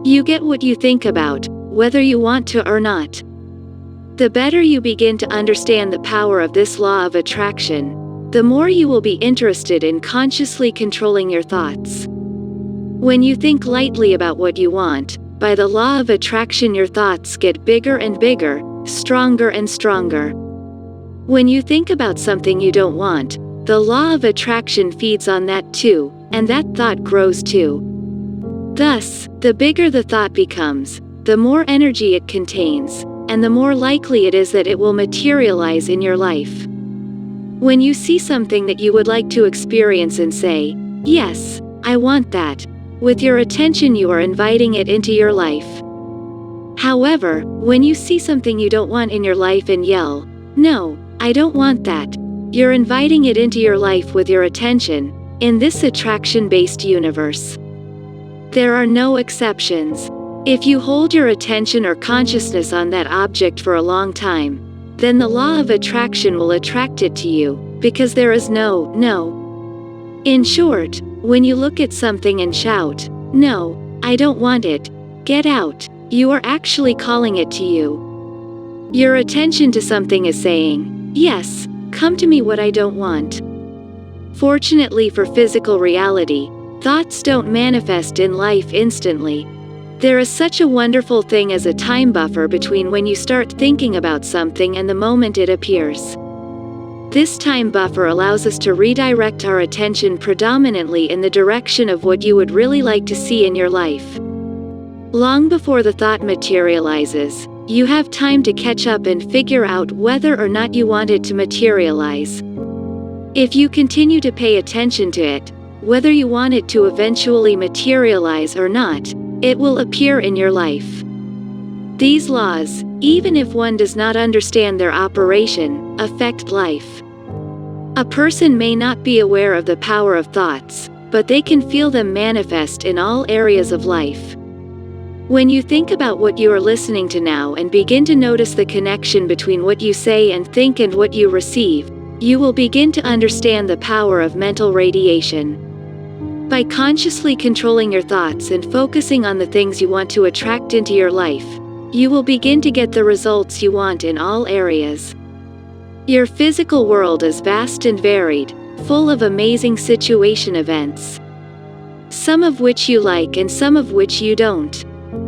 You get what you think about, whether you want to or not. The better you begin to understand the power of this law of attraction, the more you will be interested in consciously controlling your thoughts. When you think lightly about what you want, by the law of attraction your thoughts get bigger and bigger, stronger and stronger. When you think about something you don't want, the law of attraction feeds on that too, and that thought grows too. Thus, the bigger the thought becomes, the more energy it contains, and the more likely it is that it will materialize in your life. When you see something that you would like to experience and say, "Yes, I want that," with your attention you are inviting it into your life. However, when you see something you don't want in your life and yell, "No, I don't want that," you're inviting it into your life with your attention, in this attraction-based universe. There are no exceptions. If you hold your attention or consciousness on that object for a long time, then the law of attraction will attract it to you, because there is no. In short, when you look at something and shout, "No, I don't want it, get out," you are actually calling it to you. Your attention to something is saying, "Yes, come to me what I don't want." Fortunately for physical reality, thoughts don't manifest in life instantly. There is such a wonderful thing as a time buffer between when you start thinking about something and the moment it appears. This time buffer allows us to redirect our attention predominantly in the direction of what you would really like to see in your life. Long before the thought materializes, you have time to catch up and figure out whether or not you want it to materialize. If you continue to pay attention to it, whether you want it to eventually materialize or not, it will appear in your life. These laws, even if one does not understand their operation, affect life. A person may not be aware of the power of thoughts, but they can feel them manifest in all areas of life. When you think about what you are listening to now and begin to notice the connection between what you say and think and what you receive, you will begin to understand the power of mental radiation. By consciously controlling your thoughts and focusing on the things you want to attract into your life, you will begin to get the results you want in all areas. Your physical world is vast and varied, full of amazing situation events, some of which you like and some of which you don't.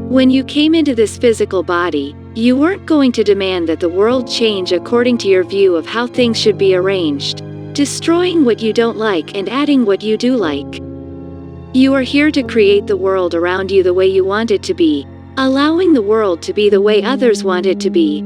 When you came into this physical body, you weren't going to demand that the world change according to your view of how things should be arranged, destroying what you don't like and adding what you do like. You are here to create the world around you the way you want it to be, allowing the world to be the way others want it to be,